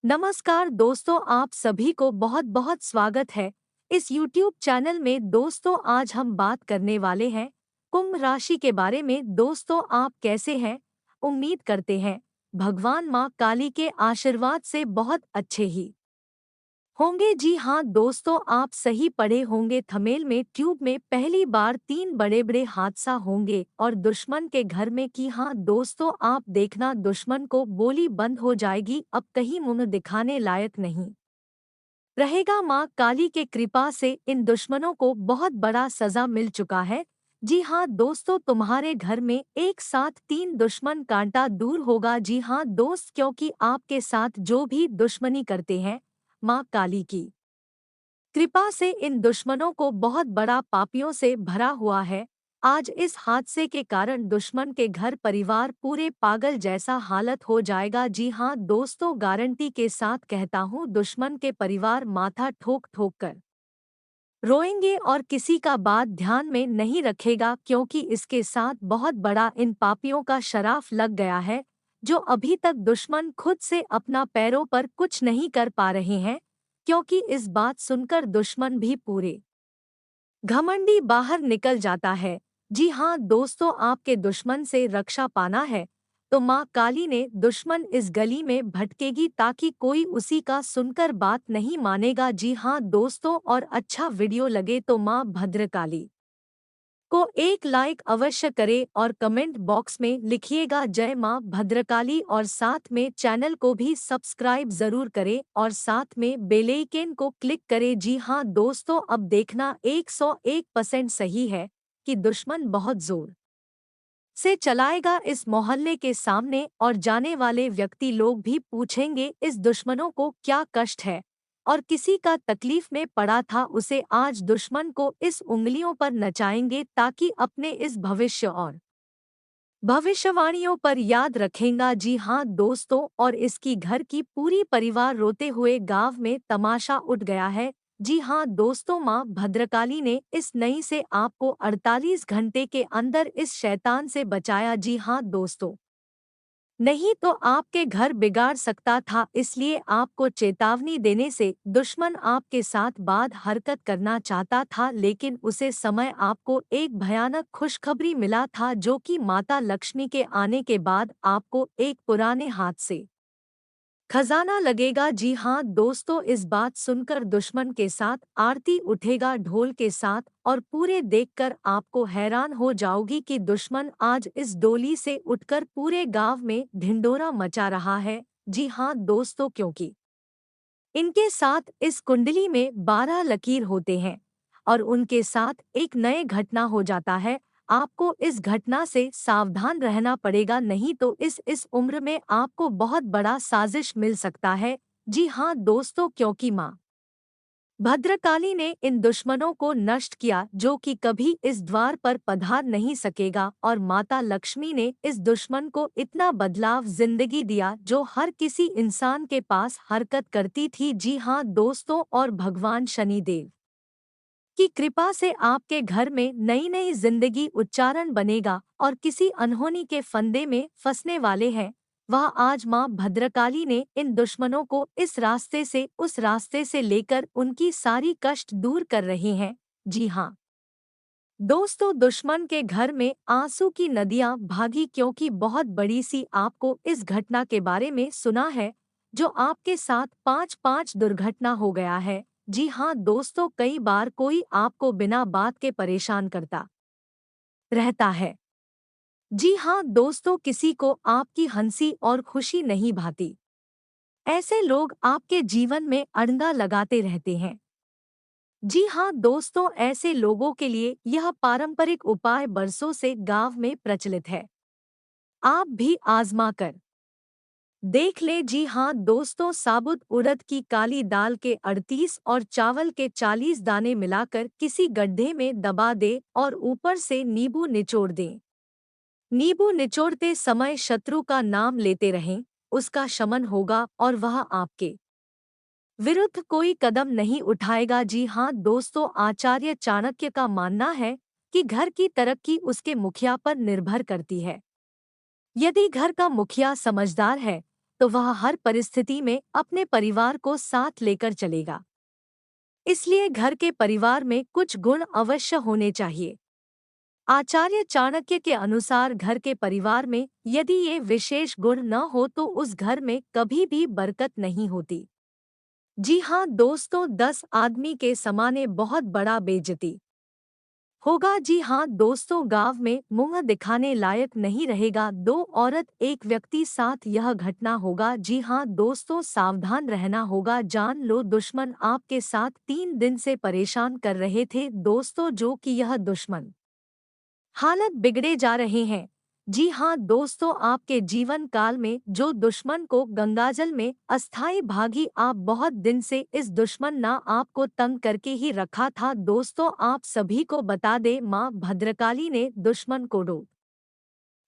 नमस्कार दोस्तों, आप सभी को बहुत बहुत स्वागत है इस YouTube चैनल में। दोस्तों, आज हम बात करने वाले हैं कुंभ राशि के बारे में। दोस्तों, आप कैसे हैं? उम्मीद करते हैं भगवान माँ काली के आशीर्वाद से बहुत अच्छे ही होंगे। जी हाँ दोस्तों, आप सही पढ़े होंगे। थंबनेल में ट्यूब में पहली बार 3 बड़े हादसा होंगे और दुश्मन के घर में। कि हाँ दोस्तों, आप देखना, दुश्मन को बोली बंद हो जाएगी, अब कहीं मुंह दिखाने लायक नहीं रहेगा। माँ काली के कृपा से इन दुश्मनों को बहुत बड़ा सजा मिल चुका है। जी हाँ दोस्तों, तुम्हारे घर में एक साथ 3 दुश्मन कांटा दूर होगा। जी हाँ दोस्त, क्योंकि आपके साथ जो भी दुश्मनी करते हैं, माँ काली की कृपा से इन दुश्मनों को बहुत बड़ा पापियों से भरा हुआ है। आज इस हादसे के कारण दुश्मन के घर परिवार पूरे पागल जैसा हालत हो जाएगा। जी हाँ दोस्तों, गारंटी के साथ कहता हूँ, दुश्मन के परिवार माथा ठोक ठोक कर रोएंगे और किसी का बात ध्यान में नहीं रखेगा, क्योंकि इसके साथ बहुत बड़ा इन पापियों का शराफ लग गया है। जो अभी तक दुश्मन खुद से अपना पैरों पर कुछ नहीं कर पा रहे हैं, क्योंकि इस बात सुनकर दुश्मन भी पूरे घमंडी बाहर निकल जाता है। जी हाँ दोस्तों, आपके दुश्मन से रक्षा पाना है तो माँ काली ने दुश्मन इस गली में भटकेगी, ताकि कोई उसी का सुनकर बात नहीं मानेगा। जी हाँ दोस्तों, और अच्छा वीडियो लगे तो माँ भद्रकाली को एक लाइक अवश्य करें और कमेंट बॉक्स में लिखिएगा जय माँ भद्रकाली, और साथ में चैनल को भी सब्सक्राइब जरूर करें और साथ में बेल आइकन को क्लिक करें। जी हाँ दोस्तों, अब देखना 101% सही है कि दुश्मन बहुत जोर से चलाएगा इस मोहल्ले के सामने, और जाने वाले व्यक्ति लोग भी पूछेंगे इस दुश्मनों को क्या कष्ट है और किसी का तकलीफ में पड़ा था उसे। आज दुश्मन को इस उंगलियों पर नचाएंगे, ताकि अपने इस भविष्य और भविष्यवाणियों पर याद रखेगा। जी हाँ दोस्तों, और इसकी घर की पूरी परिवार रोते हुए गांव में तमाशा उठ गया है। जी हाँ दोस्तों, माँ भद्रकाली ने इस नई से आपको 48 घंटे के अंदर इस शैतान से बचाया। जी हाँ दोस्तों, नहीं तो आपके घर बिगाड़ सकता था, इसलिए आपको चेतावनी देने से दुश्मन आपके साथ बाद हरकत करना चाहता था। लेकिन उसे समय आपको एक भयानक खुशखबरी मिला था, जो कि माता लक्ष्मी के आने के बाद आपको एक पुराने हाथ से खजाना लगेगा। जी हाँ दोस्तों, इस बात सुनकर दुश्मन के साथ आरती उठेगा ढोल के साथ, और पूरे देखकर आपको हैरान हो जाओगी कि दुश्मन आज इस डोली से उठकर पूरे गांव में ढिंडोरा मचा रहा है। जी हाँ दोस्तों, क्योंकि इनके साथ इस कुंडली में 12 लकीर होते हैं और उनके साथ एक नए घटना हो जाता है। आपको इस घटना से सावधान रहना पड़ेगा, नहीं तो इस उम्र में आपको बहुत बड़ा साजिश मिल सकता है। जी हाँ दोस्तों, क्योंकि माँ भद्रकाली ने इन दुश्मनों को नष्ट किया, जो कि कभी इस द्वार पर पधार नहीं सकेगा, और माता लक्ष्मी ने इस दुश्मन को इतना बदलाव जिंदगी दिया जो हर किसी इंसान के पास हरकत करती थी। जी हाँ दोस्तों, और भगवान शनिदेव की कृपा से आपके घर में नई नई जिंदगी उच्चारण बनेगा, और किसी अनहोनी के फंदे में फंसने वाले हैं वह आज माँ भद्रकाली ने इन दुश्मनों को इस रास्ते से उस रास्ते से लेकर उनकी सारी कष्ट दूर कर रहे हैं। जी हाँ दोस्तों, दुश्मन के घर में आंसू की नदियां भागी, क्योंकि बहुत बड़ी सी आपको इस घटना के बारे में सुना है, जो आपके साथ 5-5 दुर्घटना हो गया है। जी हाँ दोस्तों, कई बार कोई आपको बिना बात के परेशान करता रहता है। जी हाँ दोस्तों, किसी को आपकी हंसी और खुशी नहीं भाती। ऐसे लोग आपके जीवन में अड़ंगा लगाते रहते हैं। जी हाँ दोस्तों, ऐसे लोगों के लिए यह पारंपरिक उपाय बरसों से गांव में प्रचलित है। आप भी आजमा कर देख ले। जी हाँ दोस्तों, साबुत उड़द की काली दाल के 38 और चावल के 40 दाने मिलाकर किसी गड्ढे में दबा दे और ऊपर से नींबू निचोड़ दें। नींबू निचोड़ते समय शत्रु का नाम लेते रहें, उसका शमन होगा और वह आपके विरुद्ध कोई कदम नहीं उठाएगा। जी हाँ दोस्तों, आचार्य चाणक्य का मानना है कि घर की तरक्की उसके मुखिया पर निर्भर करती है। यदि घर का मुखिया समझदार है तो वह हर परिस्थिति में अपने परिवार को साथ लेकर चलेगा। इसलिए घर के परिवार में कुछ गुण अवश्य होने चाहिए। आचार्य चाणक्य के अनुसार घर के परिवार में यदि ये विशेष गुण न हो तो उस घर में कभी भी बरकत नहीं होती। जी हाँ दोस्तों, 10 आदमी के समाने बहुत बड़ा बेइज्जती होगा। जी हाँ दोस्तों, गांव में मुंह दिखाने लायक नहीं रहेगा। दो औरत एक व्यक्ति साथ यह घटना होगा। जी हाँ दोस्तों, सावधान रहना होगा। जान लो, दुश्मन आपके साथ 3 दिन से परेशान कर रहे थे दोस्तों, जो कि यह दुश्मन हालत बिगड़े जा रहे हैं। जी हाँ दोस्तों, आपके जीवन काल में जो दुश्मन को गंगाजल में अस्थाई भागी, आप बहुत दिन से इस दुश्मन ना आपको तंग करके ही रखा था। दोस्तों, आप सभी को बता दे, माँ भद्रकाली ने दुश्मन को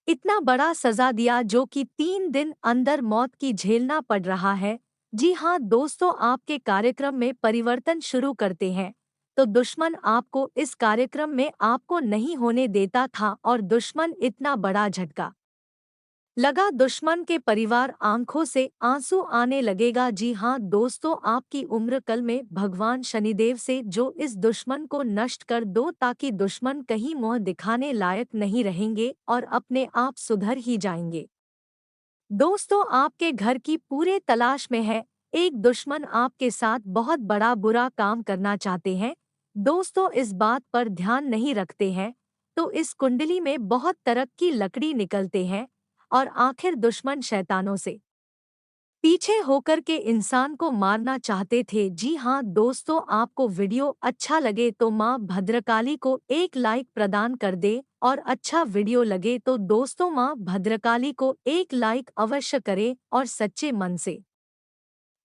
इतना बड़ा सजा दिया जो कि 3 दिन अंदर मौत की झेलना पड़ रहा है। जी हाँ दोस्तों, आपके कार्यक्रम में परिवर्तन शुरू करते हैं तो दुश्मन आपको इस कार्यक्रम में आपको नहीं होने देता था, और दुश्मन इतना बड़ा झटका लगा, दुश्मन के परिवार आंखों से आंसू आने लगेगा। जी हाँ दोस्तों, आपकी उम्र कल में भगवान शनिदेव से जो इस दुश्मन को नष्ट कर दो, ताकि दुश्मन कहीं मुंह दिखाने लायक नहीं रहेंगे और अपने आप सुधर ही जाएंगे। दोस्तों, आपके घर की पूरे तलाश में है। एक दुश्मन आपके साथ बहुत बड़ा बुरा काम करना चाहते हैं। दोस्तों, इस बात पर ध्यान नहीं रखते हैं तो इस कुंडली में बहुत तरक्की लकड़ी निकलते हैं, और आखिर दुश्मन शैतानों से पीछे होकर के इंसान को मारना चाहते थे। जी हाँ दोस्तों, आपको वीडियो अच्छा लगे तो माँ भद्रकाली को एक लाइक प्रदान कर दे, और अच्छा वीडियो लगे तो दोस्तों माँ भद्रकाली को एक लाइक अवश्य करें और सच्चे मन से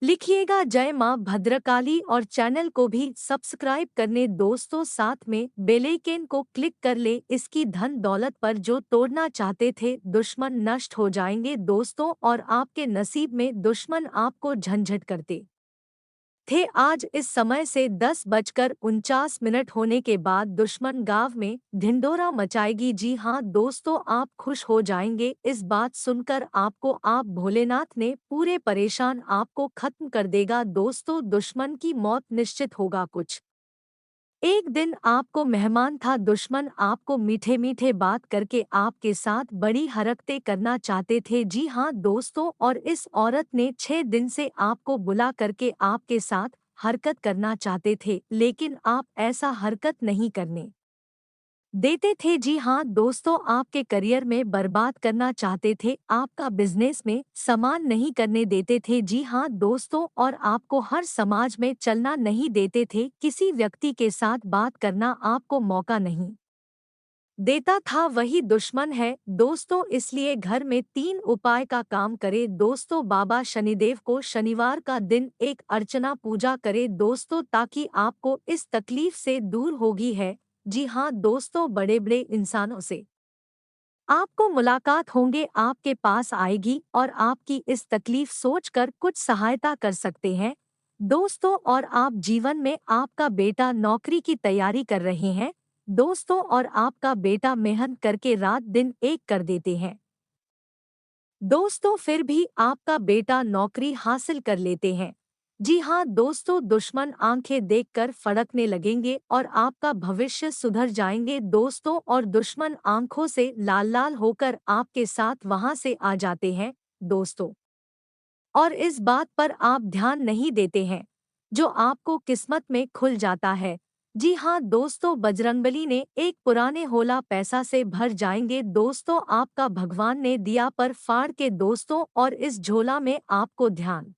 लिखिएगा जय माँ भद्रकाली, और चैनल को भी सब्सक्राइब करने दोस्तों, साथ में बेल आइकन को क्लिक कर ले। इसकी धन दौलत पर जो तोड़ना चाहते थे दुश्मन नष्ट हो जाएंगे दोस्तों, और आपके नसीब में दुश्मन आपको झंझट करते थे। आज इस समय से 10:49 होने के बाद दुश्मन गांव में ढिंढोरा मचाएगी। जी हाँ दोस्तों, आप खुश हो जाएंगे इस बात सुनकर। आपको आप भोलेनाथ ने पूरे परेशान आपको खत्म कर देगा दोस्तों, दुश्मन की मौत निश्चित होगा। कुछ एक दिन आपको मेहमान था, दुश्मन आपको मीठे मीठे बात करके आपके साथ बड़ी हरकतें करना चाहते थे। जी हाँ दोस्तों, और इस औरत ने 6 दिन से आपको बुला करके आपके साथ हरकत करना चाहते थे, लेकिन आप ऐसा हरकत नहीं करने देते थे। जी हाँ दोस्तों, आपके करियर में बर्बाद करना चाहते थे, आपका बिजनेस में समान नहीं करने देते थे। जी हाँ दोस्तों, और आपको हर समाज में चलना नहीं देते थे, किसी व्यक्ति के साथ बात करना आपको मौका नहीं देता था, वही दुश्मन है दोस्तों। इसलिए घर में 3 उपाय का काम करे दोस्तों। बाबा शनिदेव को शनिवार का दिन एक अर्चना पूजा करे दोस्तों, ताकि आपको इस तकलीफ से दूर होगी है। जी हाँ दोस्तों, बड़े बड़े इंसानों से आपको मुलाकात होंगे, आपके पास आएगी और आपकी इस तकलीफ सोचकर कुछ सहायता कर सकते हैं दोस्तों। और आप जीवन में आपका बेटा नौकरी की तैयारी कर रहे हैं दोस्तों, और आपका बेटा मेहनत करके रात दिन एक कर देते हैं दोस्तों, फिर भी आपका बेटा नौकरी हासिल कर लेते हैं। जी हाँ दोस्तों, दुश्मन आंखें देखकर फड़कने लगेंगे और आपका भविष्य सुधर जाएंगे दोस्तों, और दुश्मन आंखों से लाल लाल होकर आपके साथ वहां से आ जाते हैं दोस्तों। और इस बात पर आप ध्यान नहीं देते हैं जो आपको किस्मत में खुल जाता है। जी हाँ दोस्तों, बजरंगबली ने एक पुराने होला पैसा से भर जाएंगे दोस्तों, आपका भगवान ने दिया पर फाड़ के दोस्तों, और इस झोला में आपको ध्यान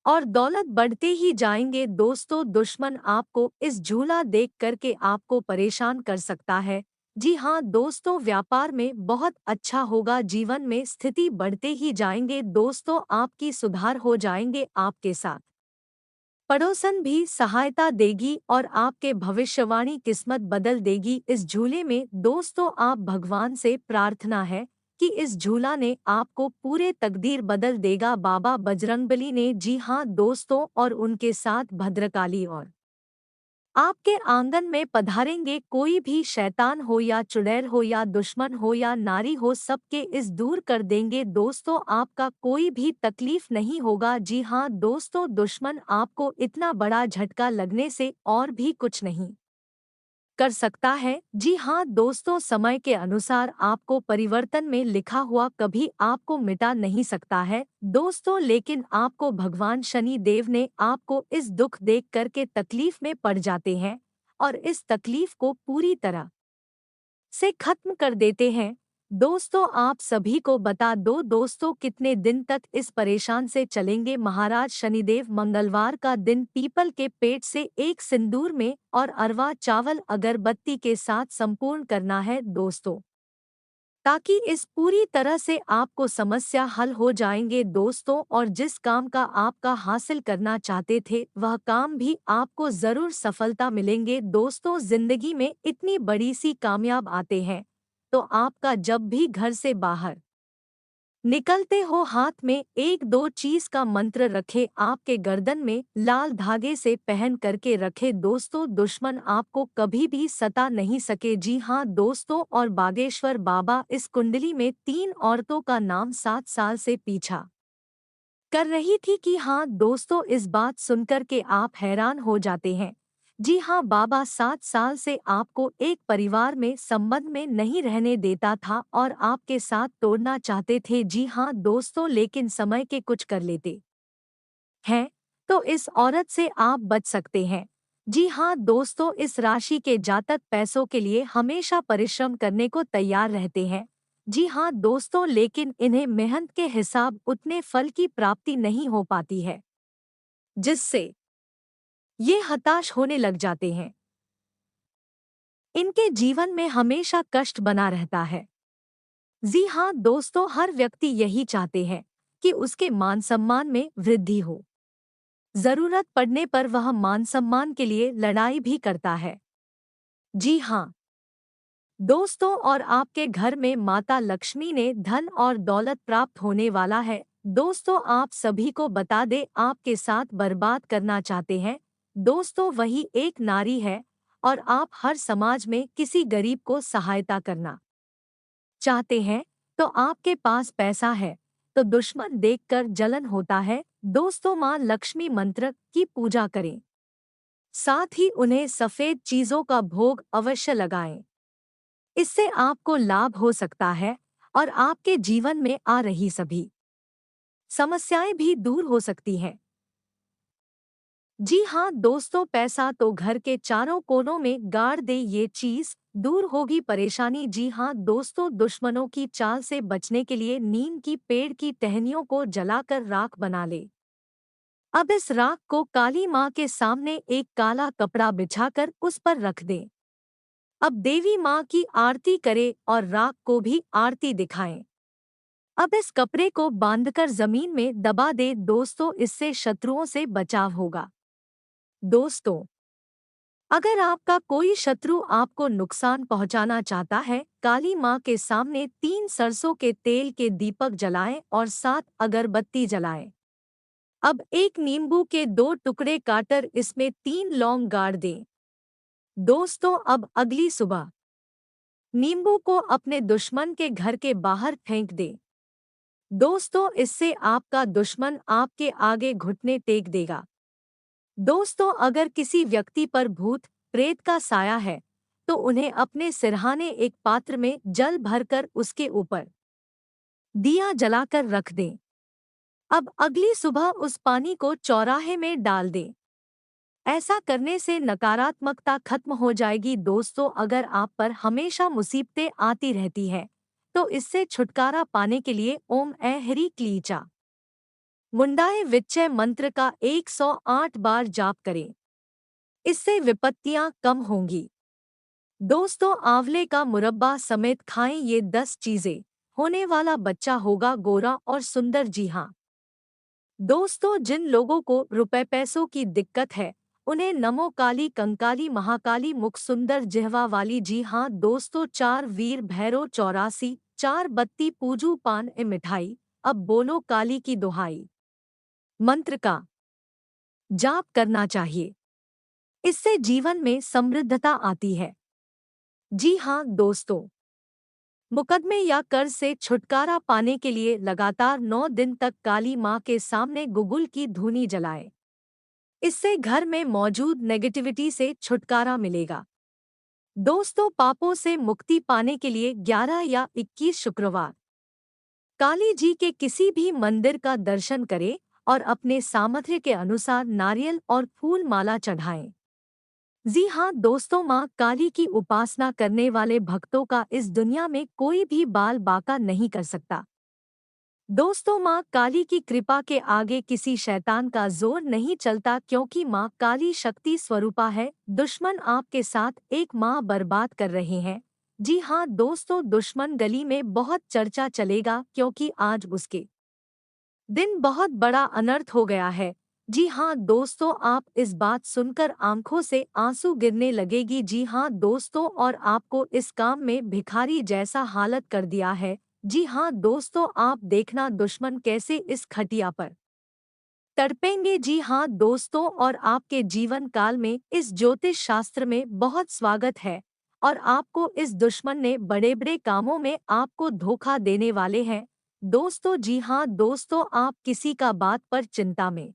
और दौलत बढ़ते ही जाएंगे दोस्तों। दुश्मन आपको इस झूला देख करके आपको परेशान कर सकता है। जी हाँ दोस्तों, व्यापार में बहुत अच्छा होगा, जीवन में स्थिति बढ़ते ही जाएंगे दोस्तों, आपकी सुधार हो जाएंगे, आपके साथ पड़ोसन भी सहायता देगी और आपके भविष्यवाणी किस्मत बदल देगी। इस झूले में दोस्तों, आप भगवान से प्रार्थना है कि इस झूला ने आपको पूरे तकदीर बदल देगा, बाबा बजरंगबली ने। जी हाँ दोस्तों, और उनके साथ भद्रकाली और आपके आंगन में पधारेंगे कोई भी शैतान हो या चुड़ैल हो या दुश्मन हो या नारी हो, सबके इस दूर कर देंगे दोस्तों, आपका कोई भी तकलीफ नहीं होगा। जी हाँ दोस्तों, दुश्मन आपको इतना बड़ा झटका लगने से और भी कुछ नहीं कर सकता है। जी हाँ दोस्तों, समय के अनुसार आपको परिवर्तन में लिखा हुआ कभी आपको मिटा नहीं सकता है दोस्तों, लेकिन आपको भगवान शनि देव ने आपको इस दुख देख कर के तकलीफ में पड़ जाते हैं और इस तकलीफ को पूरी तरह से खत्म कर देते हैं। दोस्तों आप सभी को बता दो दोस्तों, कितने दिन तक इस परेशान से चलेंगे। महाराज शनिदेव मंगलवार का दिन पीपल के पेड़ से एक सिंदूर में और अरवा चावल अगरबत्ती के साथ संपूर्ण करना है दोस्तों, ताकि इस पूरी तरह से आपको समस्या हल हो जाएंगे दोस्तों, और जिस काम का आपका हासिल करना चाहते थे वह काम भी आपको जरूर सफलता मिलेंगे दोस्तों। जिंदगी में इतनी बड़ी सी कामयाब आते हैं तो आपका जब भी घर से बाहर निकलते हो हाथ में एक दो चीज का मंत्र रखे, आपके गर्दन में लाल धागे से पहन करके रखे दोस्तों, दुश्मन आपको कभी भी सता नहीं सके। जी हाँ दोस्तों, और बागेश्वर बाबा इस कुंडली में 3 औरतों का नाम 7 साल से पीछा कर रही थी कि हाँ दोस्तों, इस बात सुनकर के आप हैरान हो जाते हैं। जी हाँ, बाबा 7 साल से आपको एक परिवार में संबंध में नहीं रहने देता था और आपके साथ तोड़ना चाहते थे। जी हाँ दोस्तों, लेकिन समय के कुछ कर लेते हैं तो इस औरत से आप बच सकते हैं। जी हाँ दोस्तों, इस राशि के जातक पैसों के लिए हमेशा परिश्रम करने को तैयार रहते हैं। जी हाँ दोस्तों, लेकिन इन्हें मेहनत के हिसाब उतने फल की प्राप्ति नहीं हो पाती है, जिससे ये हताश होने लग जाते हैं। इनके जीवन में हमेशा कष्ट बना रहता है। जी हाँ दोस्तों, हर व्यक्ति यही चाहते हैं कि उसके मान सम्मान में वृद्धि हो। जरूरत पड़ने पर वह मान सम्मान के लिए लड़ाई भी करता है। जी हाँ दोस्तों, और आपके घर में माता लक्ष्मी ने धन और दौलत प्राप्त होने वाला है दोस्तों। आप सभी को बता दे, आपके साथ बर्बाद करना चाहते हैं दोस्तों, वही एक नारी है, और आप हर समाज में किसी गरीब को सहायता करना चाहते हैं तो आपके पास पैसा है तो दुश्मन देखकर जलन होता है दोस्तों। माँ लक्ष्मी मंत्र की पूजा करें, साथ ही उन्हें सफेद चीजों का भोग अवश्य लगाएं। इससे आपको लाभ हो सकता है और आपके जीवन में आ रही सभी समस्याएं भी दूर हो सकती हैं। जी हाँ दोस्तों, पैसा तो घर के चारों कोनों में गाड़ दे, ये चीज दूर होगी परेशानी। जी हाँ दोस्तों, दुश्मनों की चाल से बचने के लिए नीम की पेड़ की टहनियों को जलाकर राख बना ले। अब इस राख को काली माँ के सामने एक काला कपड़ा बिछाकर उस पर रख दें। अब देवी माँ की आरती करे और राख को भी आरती दिखाएं। अब इस कपड़े को बांधकर जमीन में दबा दे दोस्तों, इससे शत्रुओं से बचाव होगा। दोस्तों, अगर आपका कोई शत्रु आपको नुकसान पहुंचाना चाहता है, काली माँ के सामने 3 सरसों के तेल के दीपक जलाएं और 7 अगरबत्ती जलाएं। अब एक नींबू के 2 टुकड़े काटकर इसमें 3 लौंग गाड़ दें। दोस्तों, अब अगली सुबह नींबू को अपने दुश्मन के घर के बाहर फेंक दें। दोस्तों, इससे आपका दुश्मन आपके आगे घुटने टेक देगा। दोस्तों, अगर किसी व्यक्ति पर भूत प्रेत का साया है तो उन्हें अपने सिरहाने एक पात्र में जल भरकर उसके ऊपर दिया जलाकर रख दें। अब अगली सुबह उस पानी को चौराहे में डाल दें। ऐसा करने से नकारात्मकता खत्म हो जाएगी। दोस्तों, अगर आप पर हमेशा मुसीबतें आती रहती हैं तो इससे छुटकारा पाने के लिए ओम ऐ ह्रीं क्लीचा मुंडाए विच्चय मंत्र का 108 बार जाप करें। इससे विपत्तियां कम होंगी। दोस्तों, आंवले का मुरब्बा समेत खाएं, ये 10 चीजें होने वाला बच्चा होगा गोरा और सुंदर। जी हाँ दोस्तों, जिन लोगों को रुपए पैसों की दिक्कत है उन्हें नमो काली कंकाली महाकाली मुख सुंदर जिह्वा वाली। जी हाँ दोस्तों, 4 वीर भैरव 84 4 बत्ती पूजू पान ए मिठाई, अब बोलो काली की दुहाई मंत्र का जाप करना चाहिए। इससे जीवन में समृद्धता आती है। जी हाँ दोस्तों, मुकदमे या कर्ज से छुटकारा पाने के लिए लगातार 9 दिन तक काली माँ के सामने गुगुल की धूनी जलाएं। इससे घर में मौजूद नेगेटिविटी से छुटकारा मिलेगा। दोस्तों, पापों से मुक्ति पाने के लिए 11 या 21 शुक्रवार काली जी के किसी भी मंदिर का दर्शन करें और अपने सामर्थ्य के अनुसार नारियल और फूल माला चढ़ाएं। जी हाँ दोस्तों, माँ काली की उपासना करने वाले भक्तों का इस दुनिया में कोई भी बाल बाका नहीं कर सकता। दोस्तों, माँ काली की कृपा के आगे किसी शैतान का जोर नहीं चलता, क्योंकि माँ काली शक्ति स्वरूपा है। दुश्मन आपके साथ एक माँ बर्बाद कर रहे हैं। जी हाँ दोस्तों, दुश्मन गली में बहुत चर्चा चलेगा, क्योंकि आज उसके दिन बहुत बड़ा अनर्थ हो गया है। जी हाँ दोस्तों, आप इस बात सुनकर आंखों से आंसू गिरने लगेगी। जी हाँ दोस्तों, और आपको इस काम में भिखारी जैसा हालत कर दिया है। जी हाँ दोस्तों, आप देखना दुश्मन कैसे इस खटिया पर तड़पेंगे। जी हाँ दोस्तों, और आपके जीवन काल में इस ज्योतिष शास्त्र में बहुत स्वागत है। और आपको इस दुश्मन ने बड़े बड़े कामों में आपको धोखा देने वाले हैं। दोस्तों, जी हाँ दोस्तों, आप किसी का बात पर चिंता में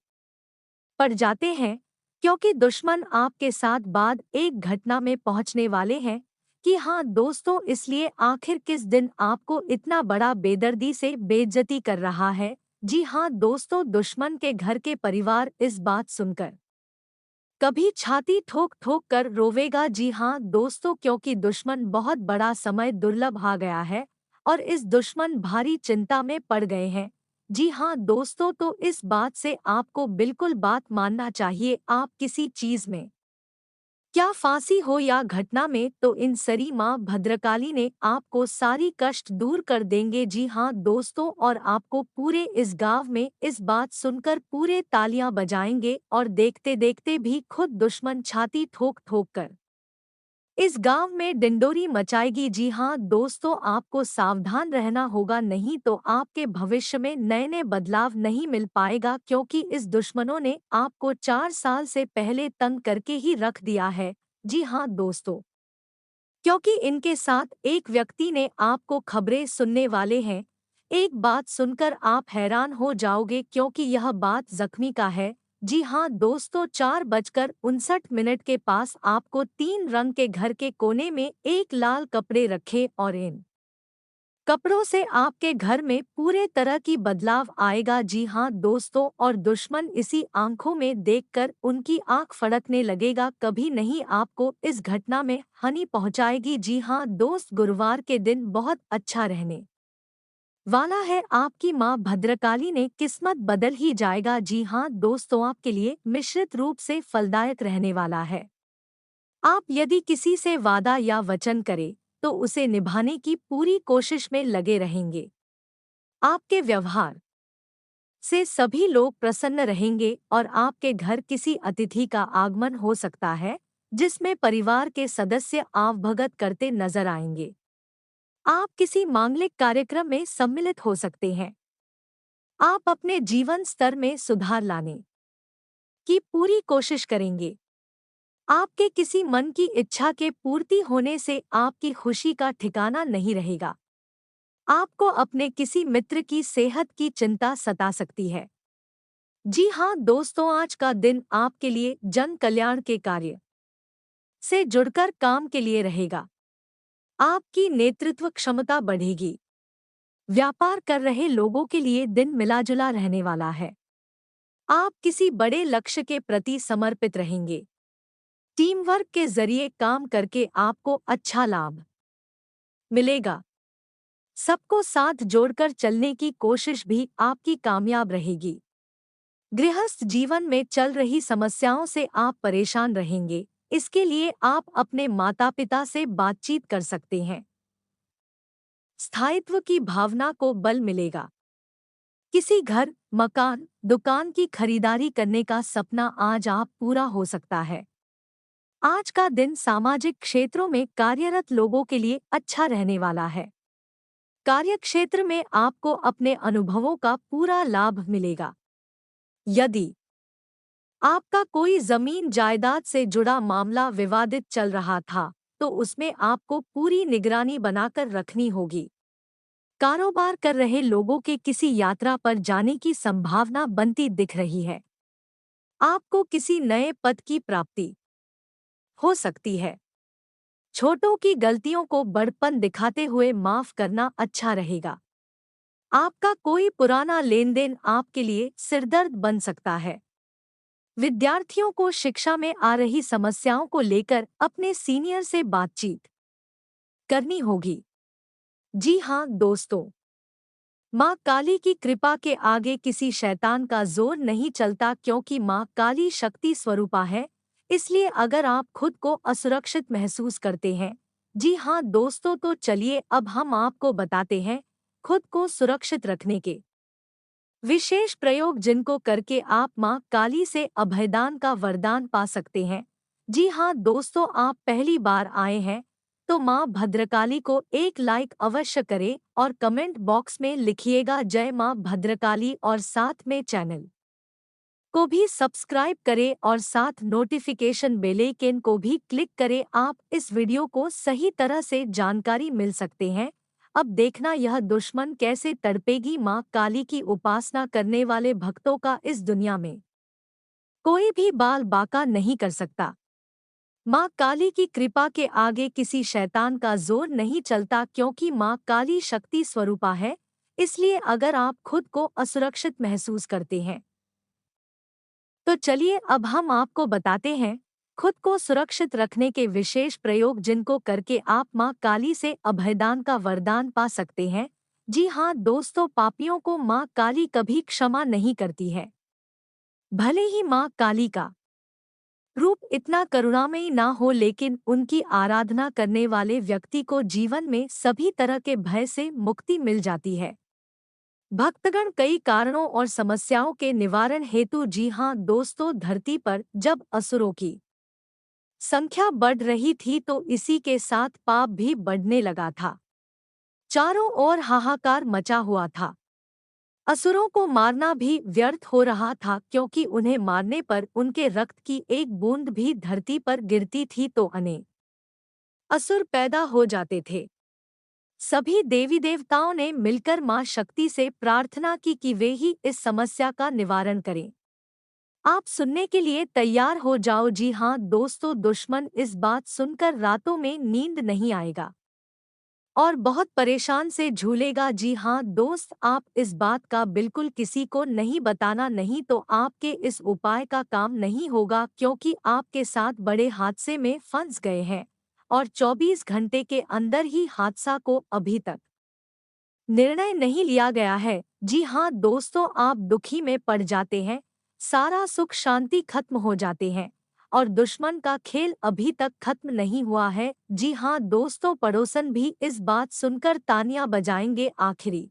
पड़ जाते हैं, क्योंकि दुश्मन आपके साथ बाद एक घटना में पहुंचने वाले हैं। कि हाँ दोस्तों, इसलिए आखिर किस दिन आपको इतना बड़ा बेदर्दी से बेइज्जती कर रहा है। जी हाँ दोस्तों, दुश्मन के घर के परिवार इस बात सुनकर कभी छाती ठोक ठोक कर रोवेगा। जी हाँ दोस्तों, क्योंकि दुश्मन बहुत बड़ा समय दुर्लभ आ गया है और इस दुश्मन भारी चिंता में पड़ गए हैं। जी हाँ दोस्तों, तो इस बात से आपको बिल्कुल बात मानना चाहिए। आप किसी चीज में क्या फांसी हो या घटना में, तो इन सरी माँ भद्रकाली ने आपको सारी कष्ट दूर कर देंगे। जी हाँ दोस्तों, और आपको पूरे इस गांव में इस बात सुनकर पूरे तालियां बजाएंगे और देखते देखते भी खुद दुश्मन छाती ठोक ठोक कर इस गांव में डिंडोरी मचाएगी। जी हाँ दोस्तों, आपको सावधान रहना होगा, नहीं तो आपके भविष्य में नए नए बदलाव नहीं मिल पाएगा, क्योंकि इस दुश्मनों ने आपको 4 साल से पहले तंग करके ही रख दिया है। जी हाँ दोस्तों, क्योंकि इनके साथ एक व्यक्ति ने आपको खबरें सुनने वाले हैं। एक बात सुनकर आप हैरान हो जाओगे, क्योंकि यह बात जख्मी का है। जी हाँ दोस्तों, 4:59 के पास आपको 3 रंग के घर के कोने में एक लाल कपड़े रखे और इन कपड़ों से आपके घर में पूरे तरह की बदलाव आएगा। जी हाँ दोस्तों, और दुश्मन इसी आंखों में देखकर उनकी आंख फड़कने लगेगा, कभी नहीं आपको इस घटना में हानि पहुंचाएगी। जी हाँ दोस्त, गुरुवार के दिन बहुत अच्छा रहने वाला है। आपकी माँ भद्रकाली ने किस्मत बदल ही जाएगा। जी हाँ दोस्तों, आपके लिए मिश्रित रूप से फलदायक रहने वाला है। आप यदि किसी से वादा या वचन करें तो उसे निभाने की पूरी कोशिश में लगे रहेंगे। आपके व्यवहार से सभी लोग प्रसन्न रहेंगे और आपके घर किसी अतिथि का आगमन हो सकता है, जिसमें परिवार के सदस्य आवभगत करते नजर आएंगे। आप किसी मांगलिक कार्यक्रम में सम्मिलित हो सकते हैं। आप अपने जीवन स्तर में सुधार लाने की पूरी कोशिश करेंगे। आपके किसी मन की इच्छा के पूर्ति होने से आपकी खुशी का ठिकाना नहीं रहेगा। आपको अपने किसी मित्र की सेहत की चिंता सता सकती है। जी हाँ दोस्तों, आज का दिन आपके लिए जन कल्याण के कार्य से जुड़कर काम के लिए रहेगा। आपकी नेतृत्व क्षमता बढ़ेगी। व्यापार कर रहे लोगों के लिए दिन मिलाजुला रहने वाला है। आप किसी बड़े लक्ष्य के प्रति समर्पित रहेंगे। टीम वर्क के जरिए काम करके आपको अच्छा लाभ मिलेगा। सबको साथ जोड़कर चलने की कोशिश भी आपकी कामयाब रहेगी। गृहस्थ जीवन में चल रही समस्याओं से आप परेशान रहेंगे, इसके लिए आप अपने माता पिता से बातचीत कर सकते हैं। स्थायित्व की भावना को बल मिलेगा। किसी घर, मकान, दुकान की खरीदारी करने का सपना आज आप पूरा हो सकता है। आज का दिन सामाजिक क्षेत्रों में कार्यरत लोगों के लिए अच्छा रहने वाला है। कार्यक्षेत्र में आपको अपने अनुभवों का पूरा लाभ मिलेगा। यदि आपका कोई जमीन जायदाद से जुड़ा मामला विवादित चल रहा था, तो उसमें आपको पूरी निगरानी बनाकर रखनी होगी। कारोबार कर रहे लोगों के किसी यात्रा पर जाने की संभावना बनती दिख रही है। आपको किसी नए पद की प्राप्ति हो सकती है। छोटों की गलतियों को बड़पन दिखाते हुए माफ करना अच्छा रहेगा। आपका कोई पुराना लेनदेन आपके लिए सिरदर्द बन सकता है। विद्यार्थियों को शिक्षा में आ रही समस्याओं को लेकर अपने सीनियर से बातचीत करनी होगी। जी हाँ दोस्तों, माँ काली की कृपा के आगे किसी शैतान का जोर नहीं चलता, क्योंकि माँ काली शक्ति स्वरूपा है। इसलिए अगर आप खुद को असुरक्षित महसूस करते हैं, जी हाँ दोस्तों, तो चलिए अब हम आपको बताते हैं खुद को सुरक्षित रखने के विशेष प्रयोग, जिनको करके आप माँ काली से अभयदान का वरदान पा सकते हैं। जी हाँ दोस्तों, आप पहली बार आए हैं तो माँ भद्रकाली को एक लाइक अवश्य करें और कमेंट बॉक्स में लिखिएगा जय माँ भद्रकाली, और साथ में चैनल को भी सब्सक्राइब करें और साथ नोटिफिकेशन बेलाइकन को भी क्लिक करें। आप इस वीडियो को सही तरह से जानकारी मिल सकते हैं। अब देखना यह दुश्मन कैसे तड़पेगी माँ काली की उपासना करने वाले भक्तों का इस दुनिया में कोई भी बाल बाका नहीं कर सकता। माँ काली की कृपा के आगे किसी शैतान का जोर नहीं चलता, क्योंकि माँ काली शक्ति स्वरूपा है। इसलिए अगर आप खुद को असुरक्षित महसूस करते हैं, तो चलिए अब हम आपको बताते हैं खुद को सुरक्षित रखने के विशेष प्रयोग, जिनको करके आप माँ काली से अभयदान का वरदान पा सकते हैं। जी हाँ दोस्तों, पापियों को माँ काली कभी क्षमा नहीं करती है। भले ही माँ काली का रूप इतना करुणामयी ना हो, लेकिन उनकी आराधना करने वाले व्यक्ति को जीवन में सभी तरह के भय से मुक्ति मिल जाती है। भक्तगण कई कारणों और समस्याओं के निवारण हेतु, जी हाँ दोस्तों, धरती पर जब असुरों की संख्या बढ़ रही थी तो इसी के साथ पाप भी बढ़ने लगा था। चारों ओर हाहाकार मचा हुआ था। असुरों को मारना भी व्यर्थ हो रहा था, क्योंकि उन्हें मारने पर उनके रक्त की एक बूंद भी धरती पर गिरती थी तो अनेक असुर पैदा हो जाते थे। सभी देवी देवताओं ने मिलकर मां शक्ति से प्रार्थना की कि वे ही इस समस्या का निवारण करें। आप सुनने के लिए तैयार हो जाओ। जी हाँ दोस्तों, दुश्मन इस बात सुनकर रातों में नींद नहीं आएगा और बहुत परेशान से झूलेगा। जी हाँ दोस्त, आप इस बात का बिल्कुल किसी को नहीं बताना, नहीं तो आपके इस उपाय का काम नहीं होगा, क्योंकि आपके साथ बड़े हादसे में फंस गए हैं और 24 घंटे के अंदर ही हादसा को अभी तक निर्णय नहीं लिया गया है। जी हाँ दोस्तों, आप दुखी में पड़ जाते हैं, सारा सुख शांति खत्म हो जाते हैं और दुश्मन का खेल अभी तक खत्म नहीं हुआ है। जी हाँ दोस्तों, पड़ोसन भी इस बात सुनकर तानियां बजाएंगे। आखिरी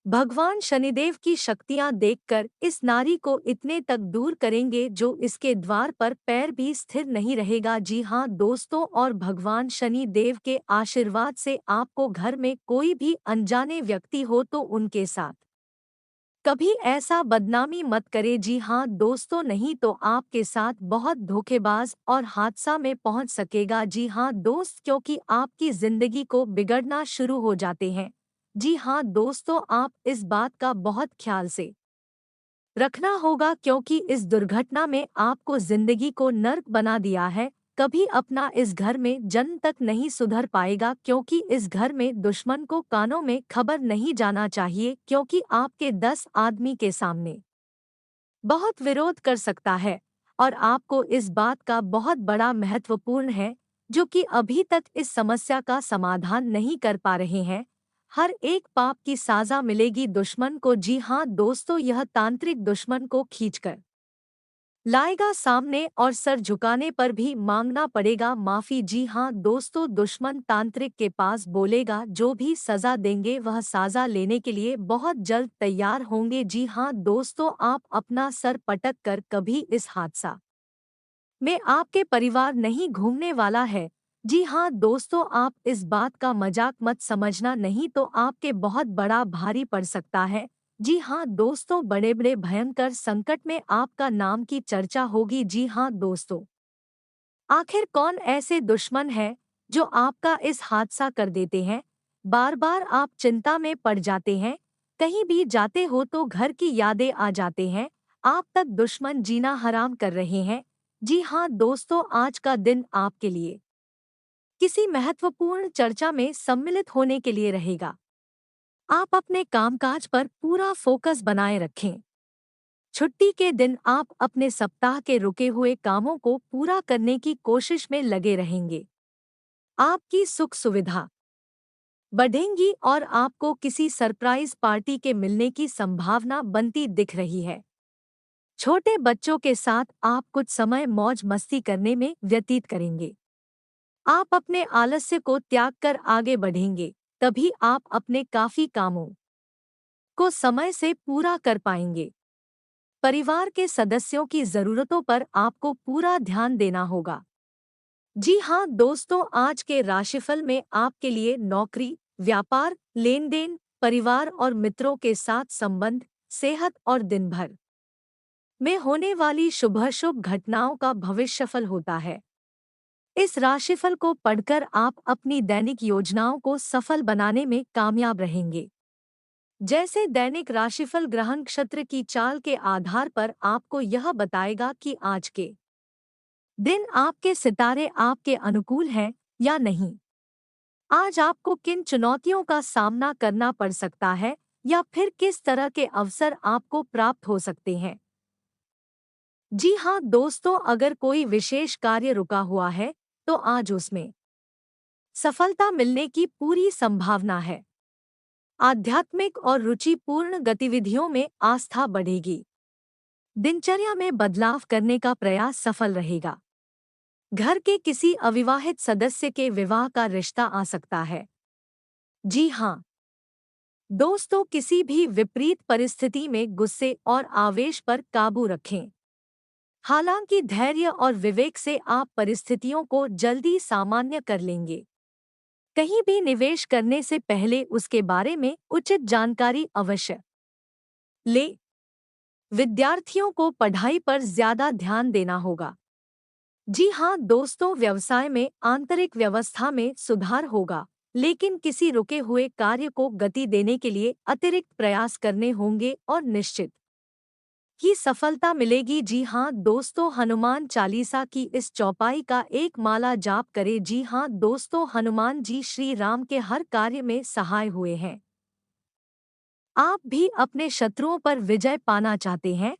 भगवान शनिदेव की शक्तियां देखकर इस नारी को इतने तक दूर करेंगे जो इसके द्वार पर पैर भी स्थिर नहीं रहेगा। जी हाँ दोस्तों, और भगवान शनि देव के आशीर्वाद से आपको घर में कोई भी अनजाने व्यक्ति हो तो उनके साथ कभी ऐसा बदनामी मत करे। जी हाँ दोस्तों, नहीं तो आपके साथ बहुत धोखेबाज और हादसा में पहुंच सकेगा। जी हाँ दोस्त, क्योंकि आपकी जिंदगी को बिगड़ना शुरू हो जाते हैं। जी हाँ दोस्तों, आप इस बात का बहुत ख्याल से रखना होगा, क्योंकि इस दुर्घटना में आपको जिंदगी को नर्क बना दिया है। कभी अपना इस घर में जन्म तक नहीं सुधर पाएगा, क्योंकि इस घर में दुश्मन को कानों में खबर नहीं जाना चाहिए, क्योंकि आपके 10 आदमी के सामने बहुत विरोध कर सकता है और आपको इस बात का बहुत बड़ा महत्वपूर्ण है, जो कि अभी तक इस समस्या का समाधान नहीं कर पा रहे हैं। हर एक पाप की साजा मिलेगी दुश्मन को। जी हाँ दोस्तों, यह तांत्रिक दुश्मन को खींचकर लाएगा सामने और सर झुकाने पर भी मांगना पड़ेगा माफी। जी हाँ दोस्तों, दुश्मन तांत्रिक के पास बोलेगा, जो भी सजा देंगे वह साजा लेने के लिए बहुत जल्द तैयार होंगे। जी हाँ दोस्तों, आप अपना सर पटक कर कभी इस हादसा में आपके परिवार नहीं घूमने वाला है। जी हाँ दोस्तों, आप इस बात का मजाक मत समझना, नहीं तो आपके बहुत बड़ा भारी पड़ सकता है। जी हाँ दोस्तों, बड़े बड़े भयंकर संकट में आपका नाम की चर्चा होगी। जी हाँ दोस्तों, आखिर कौन ऐसे दुश्मन है जो आपका इस हादसा कर देते हैं? बार बार आप चिंता में पड़ जाते हैं, कहीं भी जाते हो तो घर की यादें आ जाते हैं, आप तक दुश्मन जीना हराम कर रहे हैं। जी हाँ दोस्तों, आज का दिन आपके लिए किसी महत्वपूर्ण चर्चा में सम्मिलित होने के लिए रहेगा। आप अपने कामकाज पर पूरा फोकस बनाए रखें। छुट्टी के दिन आप अपने सप्ताह के रुके हुए कामों को पूरा करने की कोशिश में लगे रहेंगे। आपकी सुख सुविधा बढ़ेंगी और आपको किसी सरप्राइज पार्टी के मिलने की संभावना बनती दिख रही है। छोटे बच्चों के साथ आप कुछ समय मौज मस्ती करने में व्यतीत करेंगे। आप अपने आलस्य को त्याग कर आगे बढ़ेंगे, तभी आप अपने काफी कामों को समय से पूरा कर पाएंगे। परिवार के सदस्यों की जरूरतों पर आपको पूरा ध्यान देना होगा। जी हाँ दोस्तों, आज के राशिफल में आपके लिए नौकरी, व्यापार, लेन देन, परिवार और मित्रों के साथ संबंध, सेहत और दिन भर में होने वाली शुभ घटनाओं का भविष्यफल होता है। इस राशिफल को पढ़कर आप अपनी दैनिक योजनाओं को सफल बनाने में कामयाब रहेंगे। जैसे दैनिक राशिफल ग्रह नक्षत्र की चाल के आधार पर आपको यह बताएगा कि आज के दिन आपके सितारे आपके अनुकूल हैं या नहीं। आज आपको किन चुनौतियों का सामना करना पड़ सकता है या फिर किस तरह के अवसर आपको प्राप्त हो सकते हैं। जी हाँ दोस्तों, अगर कोई विशेष कार्य रुका हुआ है तो आज उसमें सफलता मिलने की पूरी संभावना है। आध्यात्मिक और रुचिपूर्ण गतिविधियों में आस्था बढ़ेगी। दिनचर्या में बदलाव करने का प्रयास सफल रहेगा। घर के किसी अविवाहित सदस्य के विवाह का रिश्ता आ सकता है। जी हाँ दोस्तों, किसी भी विपरीत परिस्थिति में गुस्से और आवेश पर काबू रखें। हालांकि धैर्य और विवेक से आप परिस्थितियों को जल्दी सामान्य कर लेंगे। कहीं भी निवेश करने से पहले उसके बारे में उचित जानकारी अवश्य ले। विद्यार्थियों को पढ़ाई पर ज्यादा ध्यान देना होगा। जी हाँ दोस्तों, व्यवसाय में आंतरिक व्यवस्था में सुधार होगा, लेकिन किसी रुके हुए कार्य को गति देने के लिए अतिरिक्त प्रयास करने होंगे और निश्चित ही सफलता मिलेगी। जी हाँ दोस्तों, हनुमान चालीसा की इस चौपाई का एक माला जाप करें। जी हाँ दोस्तों, हनुमान जी श्री राम के हर कार्य में सहाय हुए हैं। आप भी अपने शत्रुओं पर विजय पाना चाहते हैं